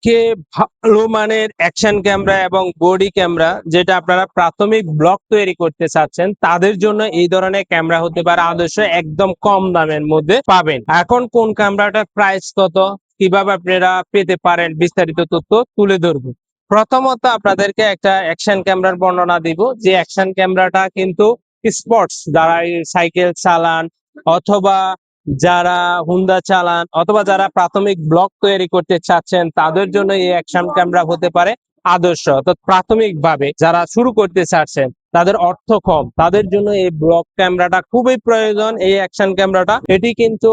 সবচেয়ে ভালো মানের অ্যাকশন ক্যামেরা এবং বডি ক্যামেরা যেটা আপনারা প্রাথমিক ব্লগ তৈরি করতে চাচ্ছেন তাদের জন্য এই ধরনের ক্যামেরা হতে পারে আদর্শ, একদম কম দামের মধ্যে পাবেন। এখন কোন ক্যামেরাটার প্রাইস কত, কিভাবে আপনারা পেতে পারেন বিস্তারিত তথ্য তুলে ধরবো। প্রথমত আপনাদেরকে একটা অ্যাকশন ক্যামেরার বর্ণনা দিব, যে অ্যাকশন ক্যামেরাটা কিন্তু স্পোর্টস যারা সাইকেল চালান অথবা যারা হুন্ডা চালান অথবা যারা প্রাথমিক ব্লগ তৈরি করতে চাচ্ছেন তাদের জন্য এই অ্যাকশন ক্যামেরা হতে পারে আদর্শ। অর্থাৎ প্রাথমিক ভাবে যারা শুরু করতে চাচ্ছেন, তাদের অর্থ কম, তাদের জন্য এই ব্লগ ক্যামেরাটা খুবই প্রয়োজন। এই অ্যাকশন ক্যামেরাটা এটি কিন্তু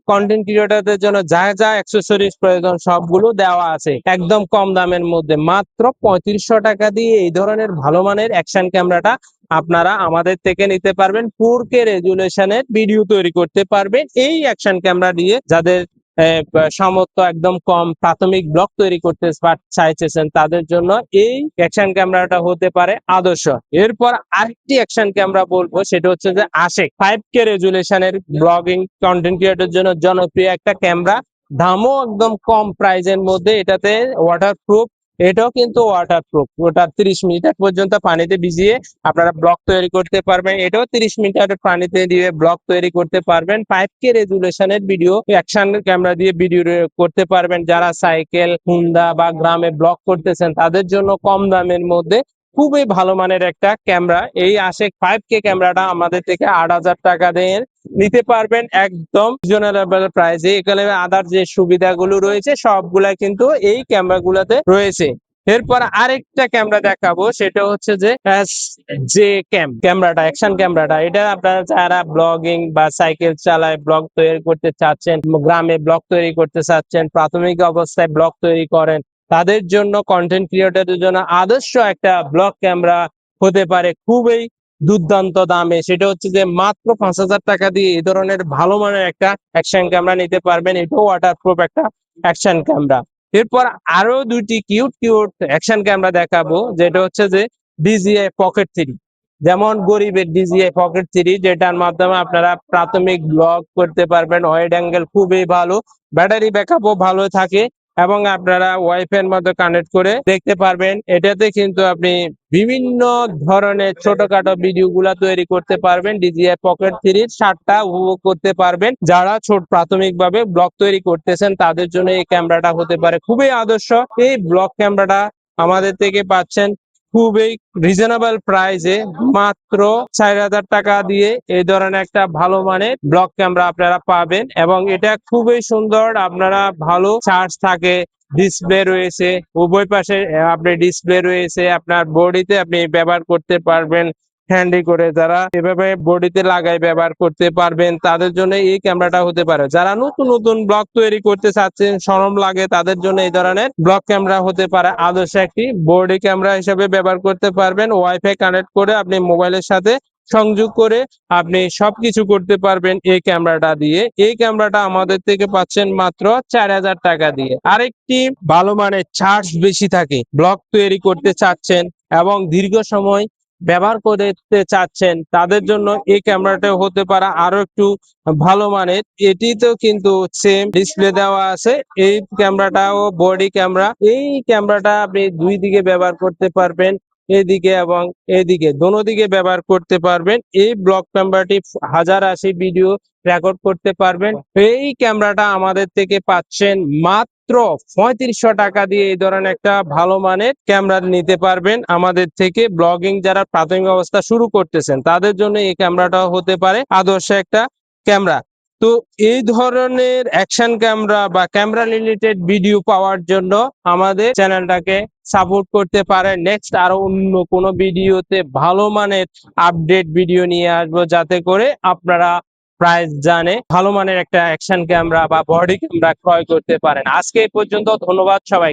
কন্টেন্ট ক্রিয়েটরদের জন্য যা যা অ্যাক্সেসরিজ প্রয়োজন সবগুলো দেওয়া আছে একদম কম দামের মধ্যে। মাত্র 3500 টাকা দিয়ে এই ধরনের ভালো মানের অ্যাকশন ক্যামেরাটা আপনারা আমাদের থেকে নিতে পারবেন। 4K রেজুলেশনের ভিডিও তৈরি করতে পারবেন এই অ্যাকশন ক্যামেরা দিয়ে। যাদের সামর্থ্য একদম কম, প্রাথমিক ব্লগ তৈরি করতে চাইছেন তাদের জন্য এই অ্যাকশন ক্যামেরাটা হতে পারে আদর্শ। এরপর আরেকটি অ্যাকশন ক্যামেরা বলবো, সেটা হচ্ছে যে আশেক 5K রেজুলেশনের ব্লগিং কন্টেন্ট ক্রিয়েটরের জন্য জনপ্রিয় একটা ক্যামেরা। দামও একদম কম প্রাইজের মধ্যে, এটাতে ওয়াটারপ্রুফ, এটাও কিন্তু ওয়াটারপ্রুফ। ওটা 30 মিটার পর্যন্ত পানিতে ভিজিয়ে আপনারা ব্লগ তৈরি করতে পারবেন। এটাও 30 মিটার পানিতে দিয়ে ব্লগ তৈরি করতে পারবেন। 5K রেজুলেশনের ভিডিও অ্যাকশন ক্যামেরা দিয়ে ভিডিও করতে পারবেন। যারা সাইকেল, হুন্ডা বা গ্রামে ব্লগ করতেছেন তাদের জন্য কম দামের মধ্যে খুবই ভালো মানের একটা ক্যামেরা। এই আশেক 5K ক্যামেরাটা আমাদের থেকে 8000 টাকা দিয়ে নিতে পারবেন একদম রিজনেবল প্রাইসে। এখানে আদার যে সুবিধাগুলো রয়েছে সবগুলা কিন্তু এই ক্যামেরাগুলোতে রয়েছে। এরপর আরেকটা ক্যামেরা দেখাবো, সেটা হচ্ছে যে ক্যামেরাটা, অ্যাকশন ক্যামেরাটা। এটা আপনারা যারা ব্লগিং বা সাইকেল চালায় ব্লগ তৈরি করতে চাচ্ছেন, গ্রামে ব্লগ তৈরি করতে চাচ্ছেন, প্রাথমিক অবস্থায় ব্লগ তৈরি করেন, তাদের জন্য কন্টেন্ট ক্রিয়েটরদের জন্য আদর্শ একটা ব্লগ ক্যামেরা হতে পারে খুবই দুর্দান্ত দামে। সেটা হচ্ছে যে মাত্র 5000 টাকা দিয়ে এই ধরনের ভালো মানের একটা অ্যাকশন ক্যামেরা নিতে পারবেন। এটাও ওয়াটারপ্রুফ একটা অ্যাকশন ক্যামেরা। এরপর আরো দুইটি কিউট কিউট অ্যাকশন ক্যামেরা দেখাবো, যেটা হচ্ছে যে DJI Pocket 3। যেমন গরিবের DJI Pocket 3, যেটার মাধ্যমে আপনারা প্রাথমিক ব্লগ করতে পারবেন। ওয়াইড অ্যাঙ্গেল খুবই ভালো, ব্যাটারি ব্যাকআপও ভালো থাকে এবং আপনারা ওয়াইফাই এর মধ্যে কানেক্ট করে দেখতে পারবেন। এটাতে কিন্তু আপনি বিভিন্ন ধরনের ছোটখাটো ভিডিও গুলা তৈরি করতে পারবেন। DJI Pocket 3 স্বাদটা উপভোগ করতে পারবেন। যারা প্রাথমিকভাবে ব্লগ তৈরি করতেছেন তাদের জন্য এই ক্যামেরাটা হতে পারে খুবই আদর্শ। এই ব্লগ ক্যামেরাটা আমাদের থেকে পাচ্ছেন খুবই রিজনেবল প্রাইসে, মাত্র 4000 টাকা দিয়ে এই ধরনের একটা ভালো মানের ব্লগ ক্যামেরা আপনারা পাবেন। এবং এটা খুবই সুন্দর, আপনারা ভালো চার্জ থাকে, ডিসপ্লে রয়েছে উভয় পাশে, আপনি ডিসপ্লে রয়েছে, আপনার বডিতে আপনি ব্যবহার করতে পারবেন হ্যান্ডি করে। যারা এভাবে বডিতে লাগাই ব্যবহার করতে পারবেন তাদের জন্য এই ক্যামেরাটা হতে পারে। যারা নতুন নতুন ব্লগ তৈরি করতে চাচ্ছেন, শরম লাগে, তাদের জন্য এই ধরনের ব্লগ ক্যামেরা হতে পারে আদর্শ একটি বডি ক্যামেরা হিসেবে ব্যবহার করতে পারবেন। ওয়াইফাই কানেক্ট করে আপনি মোবাইলের সাথে সংযোগ করে আপনি সবকিছু করতে পারবেন এই ক্যামেরাটা দিয়ে। এই ক্যামেরাটা আমাদের থেকে পাচ্ছেন মাত্র 4000 টাকা দিয়ে। আরেকটি ভালো মানের চার্জ বেশি থাকে, ব্লগ তৈরি করতে চাচ্ছেন এবং দীর্ঘ সময় ব্যবহার করতে চাচ্ছেন তাদের জন্য এই ক্যামেরাটা হতে পারে আরো একটু ভালো মানের। এটিতেও কিন্তু সেম ডিসপ্লে দেওয়া আছে। এই ক্যামেরাটাও বডি ক্যামেরা। এই ক্যামেরাটা আপনি দুই দিকে ব্যবহার করতে পারবেন, এদিকে এবং এদিকে দোনো দিকে ব্যবহার করতে পারবেন। এই ব্লগ ক্যামেরাটি 1080 ভিডিও রেকর্ড করতে পারবেন। এই ক্যামেরাটা আমাদের থেকে পাচ্ছেন মাত্র 3500 টাকা দিয়ে। এই ধরনের একটা ভালো মানের ক্যামেরা নিতে পারবেন আমাদের থেকে। ব্লগিং যারা প্রাথমিক অবস্থা শুরু করতেছেন তাদের জন্য এই ক্যামেরাটা হতে পারে আদর্শ একটা ক্যামেরা। তো এই ধরনের অ্যাকশন ক্যামেরা বা ক্যামেরা রিলেটেড ভিডিও পাওয়ার জন্য আমাদের চ্যানেলটাকে সাপোর্ট করতে পারেন। নেক্সট আরো অন্য কোনো ভিডিওতে ভালো মানের আপডেট ভিডিও নিয়ে আসবো, যাতে করে আপনারা প্রাইস জানে ভালো মানের একটা অ্যাকশন ক্যামেরা বা বডি ক্যামেরা ক্রয় করতে পারেন। আজকে এই পর্যন্ত, ধন্যবাদ সবাই।